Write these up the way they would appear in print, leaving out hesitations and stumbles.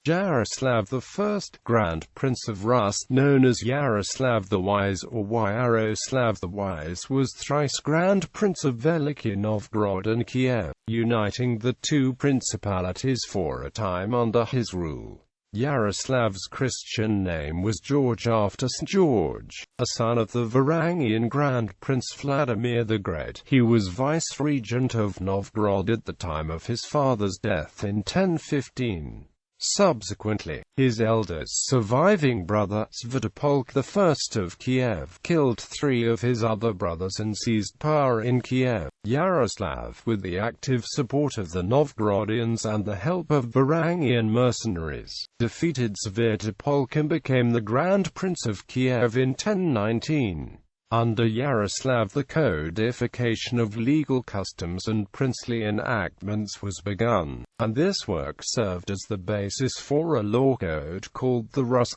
Yaroslav I, Grand Prince of Rus, known as Yaroslav the Wise or Yaroslav the Wise, was thrice Grand Prince of Veliky Novgorod and Kiev, uniting the two principalities for a time under his rule. Yaroslav's Christian name was George after St. George, a son of the Varangian Grand Prince Vladimir the Great. He was vice-regent of Novgorod at the time of his father's death in 1015. Subsequently, his eldest surviving brother, Sviatopolk I of Kiev, killed 3 of his other brothers and seized power in Kiev. Yaroslav, with the active support of the Novgorodians and the help of Varangian mercenaries, defeated Sviatopolk and became the Grand Prince of Kiev in 1019. Under Yaroslav, the codification of legal customs and princely enactments was begun, and this work served as the basis for a law code called the Rus.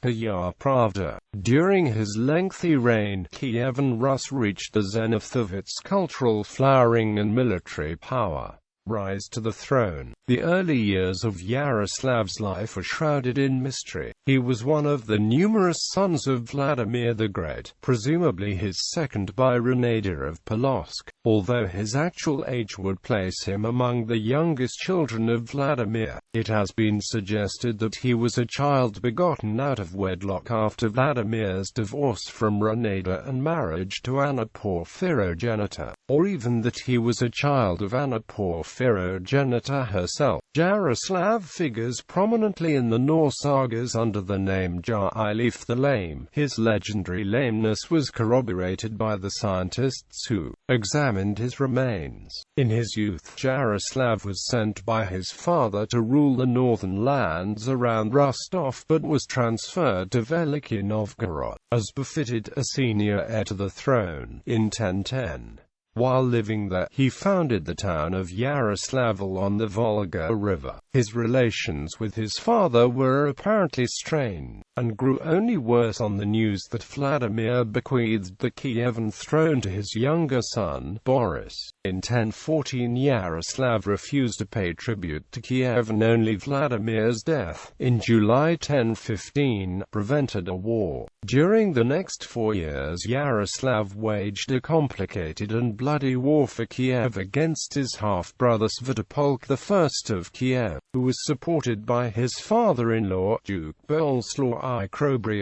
During his lengthy reign, Kiev and Rus reached the zenith of its cultural flowering and military power. Rise to the throne. The early years of Yaroslav's life are shrouded in mystery. He was one of the numerous sons of Vladimir the Great, presumably his second by Renada of Polotsk, although his actual age would place him among the youngest children of Vladimir. It has been suggested that he was a child begotten out of wedlock after Vladimir's divorce from Renada and marriage to Anna Porphyrogenita, or even that he was a child of Anna Porphyrogenita herself. Yaroslav figures prominently in the Norse sagas under the name Yaroslav the Lame. His legendary lameness was corroborated by the scientists who examined his remains. In his youth, Yaroslav was sent by his father to rule the northern lands around Rostov, but was transferred to Veliky Novgorod, as befitted a senior heir to the throne, in 1010. While living there, he founded the town of Yaroslavl on the Volga River. His relations with his father were apparently strained, and grew only worse on the news that Vladimir bequeathed the Kievan throne to his younger son, Boris. In 1014, Yaroslav refused to pay tribute to Kiev, and only Vladimir's death, in July 1015, prevented a war. During the next 4 years, Yaroslav waged a complicated and bloody war for Kiev against his half-brother Sviatopolk I of Kiev, who was supported by his father-in-law, Duke Yaroslav I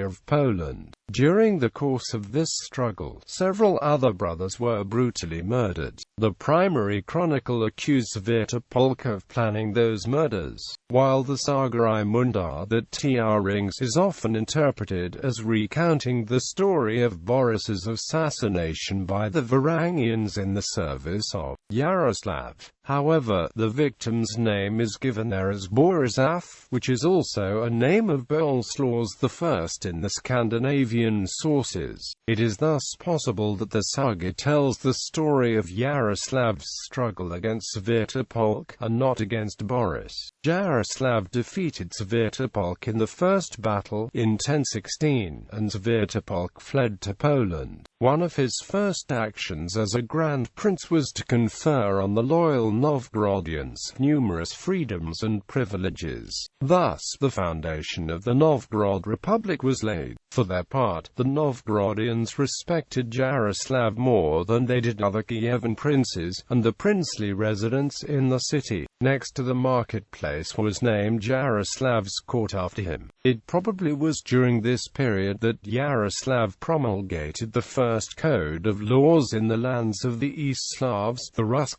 of Poland. During the course of this struggle, several other brothers were brutally murdered. The primary chronicle accused Sviatopolk of planning those murders, while the saga Imundar that Trings is often interpreted as recounting the story of Boris's assassination by the Varangians in the service of Yaroslav. However, the victim's name is given there as Borisov, which is also a name of Yaroslav I in the Scandinavian sources. It is thus possible that the saga tells the story of Yaroslav's struggle against Sviatopolk, and not against Boris. Yaroslav defeated Sviatopolk in the first battle, in 1016, and Sviatopolk fled to Poland. One of his first actions as a Grand Prince was to confer on the loyal Novgorodians numerous freedoms and privileges. Thus, the foundation of the Novgorod Republic was laid. For their part, the Novgorodians respected Yaroslav more than they did other Kievan princes, and the princely residence in the city, next to the marketplace, was named Yaroslav's court after him. It probably was during this period that Yaroslav promulgated the first code of laws in the lands of the East Slavs, the Rus.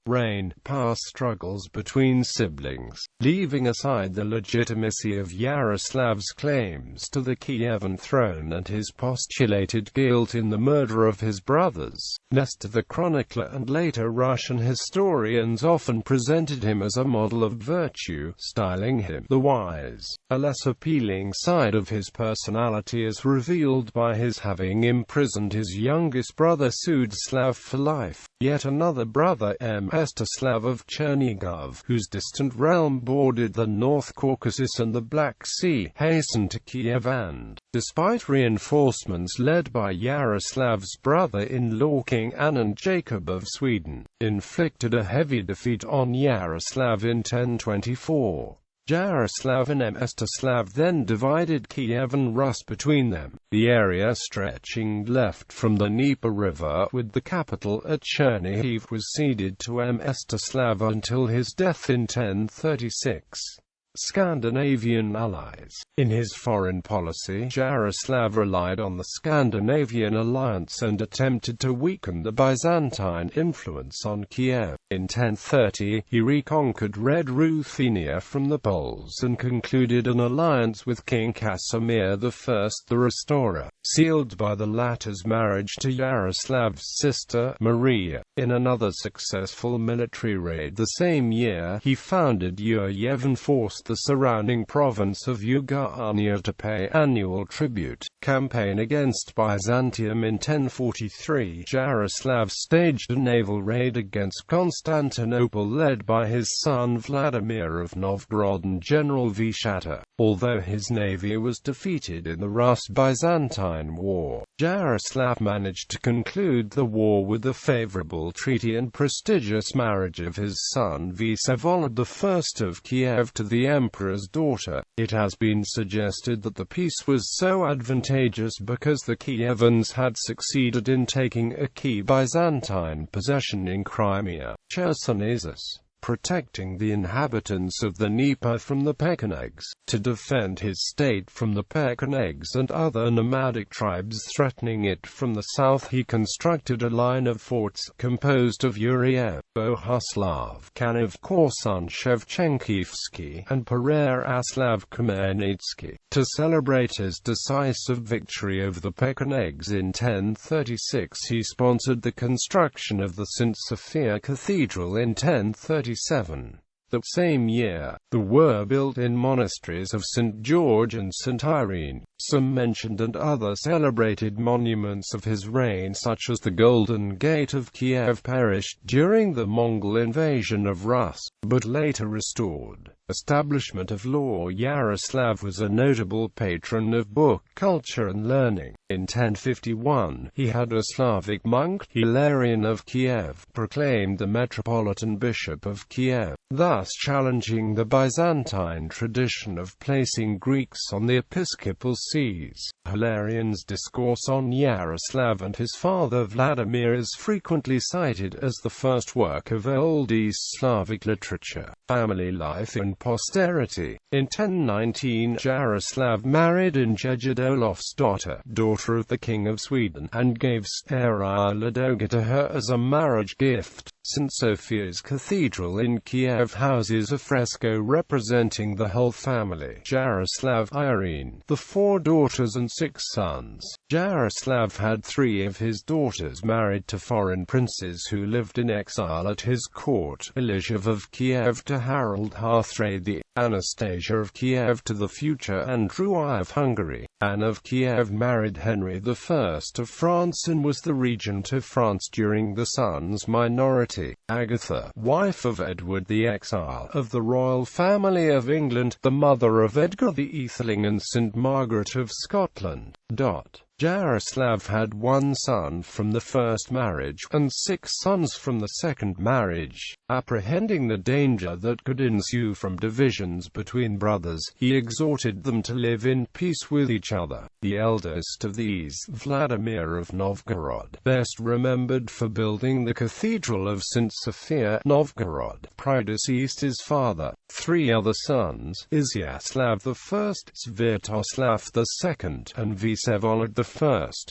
Reign, power struggles between siblings, leaving aside the legitimacy of Yaroslav's claims to the Kievan throne and his postulated guilt in the murder of his brothers. Nestor the chronicler and later Russian historians often presented him as a model of virtue, styling him the wise. A less appealing side of his personality is revealed by his having imprisoned his youngest brother Sudislav for life. Yet another brother, Mstislav of Chernigov, whose distant realm bordered the North Caucasus and the Black Sea, hastened to Kiev and, despite reinforcements led by Yaroslav's brother-in-law King Anand Jacob of Sweden, inflicted a heavy defeat on Yaroslav in 1024. Yaroslav and Mstislav then divided Kiev and Rus between them, the area stretching left from the Dnieper River with the capital at Chernihiv was ceded to Mstislav until his death in 1036. Scandinavian allies. In his foreign policy, Yaroslav relied on the Scandinavian alliance and attempted to weaken the Byzantine influence on Kiev. In 1030, he reconquered Red Ruthenia from the Poles and concluded an alliance with King Casimir I the Restorer, sealed by the latter's marriage to Yaroslav's sister, Maria. In another successful military raid the same year, he founded Yuryev and forced the surrounding province of Yugurania to pay annual tribute. Campaign against Byzantium. In 1043, Yaroslav staged a naval raid against Constantinople led by his son Vladimir of Novgorod and General Vyshyata. Although his navy was defeated in the Rus-Byzantine War, Yaroslav managed to conclude the war with a favorable treaty and prestigious marriage of his son Vsevolod I of Kiev to the emperor's daughter. It has been suggested that the peace was so advantageous because the Kievans had succeeded in taking a key Byzantine possession in Crimea, Chersonesus, protecting the inhabitants of the Dnieper from the Pechenegs. To defend his state from the Pechenegs and other nomadic tribes threatening it from the south, he constructed a line of forts composed of Yuryev, Bohuslav, Kanov, Korsun, Shevchenkivsky, and Pereyaslav Khmelnytsky. To celebrate his decisive victory over the Pechenegs in 1036, he sponsored the construction of the St. Sophia Cathedral in 1037. The same year, there were built in monasteries of St. George and St. Irene, some mentioned and other celebrated monuments of his reign such as the Golden Gate of Kiev perished during the Mongol invasion of Rus, but later restored. Establishment of law. Yaroslav was a notable patron of book culture and learning. In 1051, he had a Slavic monk, Hilarion of Kiev, proclaimed the Metropolitan Bishop of Kiev, thus challenging the Byzantine tradition of placing Greeks on the episcopal sees. Hilarion's discourse on Yaroslav and his father Vladimir is frequently cited as the first work of Old East Slavic literature. Family life and posterity. In 1019, Yaroslav married Ingjegerd Olaf's daughter of the King of Sweden, and gave Stara Ladoga to her as a marriage gift. St. Sophia's Cathedral in Kiev houses a fresco representing the whole family. Yaroslav Irene, the 4 daughters and 6 sons. Yaroslav had 3 of his daughters married to foreign princes who lived in exile at his court: Elizhav of Kiev to Harold Harthraday, Anastasia of Kiev to the future Andrew I of Hungary. Anne of Kiev married Henry I of France and was the regent of France during the son's minority. Agatha, wife of Edward the Exile, of the royal family of England, the mother of Edgar the Atheling and St. Margaret of Scotland. Yaroslav had 1 son from the first marriage, and 6 sons from the second marriage. Apprehending the danger that could ensue from divisions between brothers, he exhorted them to live in peace with each other. The eldest of these, Vladimir of Novgorod, best remembered for building the Cathedral of St. Sophia, Novgorod, predeceased his father. 3 other sons, Iaroslav I, Sviatoslav II, and Vsevolod I,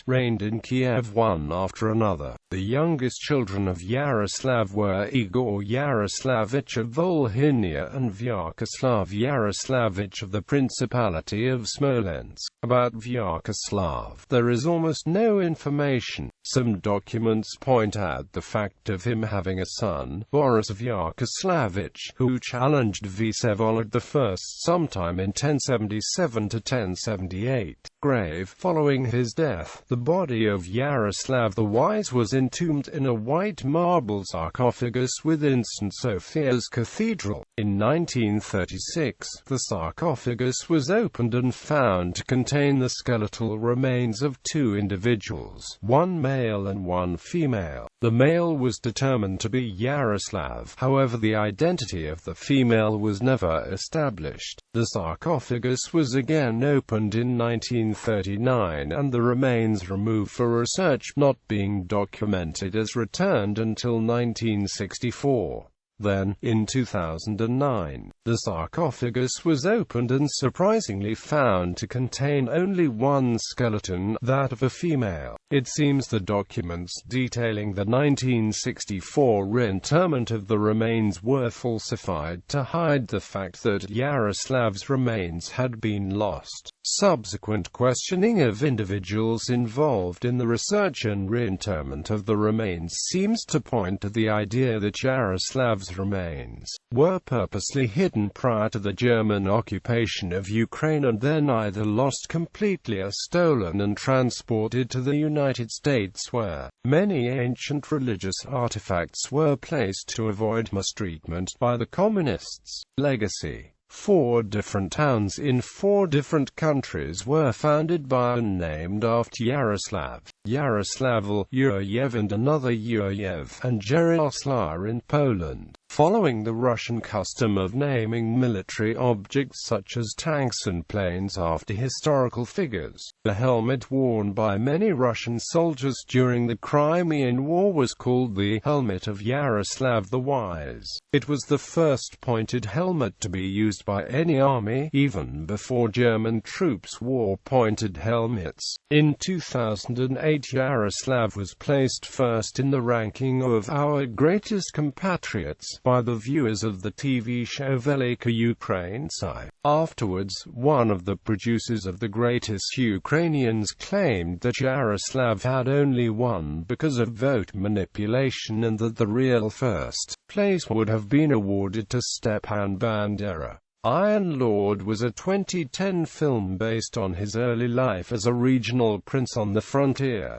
reigned in Kiev one after another. The youngest children of Yaroslav were Igor Yaroslavich of Volhynia and Vyacheslav Yaroslavich of the Principality of Smolensk. About Vyacheslav, there is almost no information. Some documents point out the fact of him having a son, Boris Vyacheslavich, who challenged Vsevolod I sometime in 1077 to 1078. grave. Following his death, the body of Yaroslav the Wise was entombed in a white marble sarcophagus within St. Sophia's Cathedral. In 1936, the sarcophagus was opened and found to contain the skeletal remains of two individuals, one male and one female. The male was determined to be Yaroslav, however the identity of the female was never established. The sarcophagus was again opened in 1939 and the remains removed for research, not being documented as returned until 1964. Then, in 2009, the sarcophagus was opened and surprisingly found to contain only one skeleton, that of a female. It seems the documents detailing the 1964 reinterment of the remains were falsified to hide the fact that Yaroslav's remains had been lost. Subsequent questioning of individuals involved in the research and reinterment of the remains seems to point to the idea that Yaroslav's remains were purposely hidden prior to the German occupation of Ukraine and then either lost completely or stolen and transported to the United States, where many ancient religious artifacts were placed to avoid mistreatment by the communists. Legacy: 4 different towns in 4 different countries were founded by and named after Yaroslav: Yaroslavl, Yuroyev and another Yuroyev, and Yaroslav in Poland. Following the Russian custom of naming military objects such as tanks and planes after historical figures, the helmet worn by many Russian soldiers during the Crimean War was called the helmet of Yaroslav the Wise. It was the first pointed helmet to be used by any army, even before German troops wore pointed helmets. In 2008, Yaroslav was placed first in the ranking of our greatest compatriots by the viewers of the TV show Veliky Novgorod. Afterwards, one of the producers of The Greatest Ukrainians claimed that Yaroslav had only won because of vote manipulation and that the real first place would have been awarded to Stepan Bandera. Iron Lord was a 2010 film based on his early life as a regional prince on the frontier.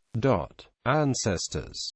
Ancestors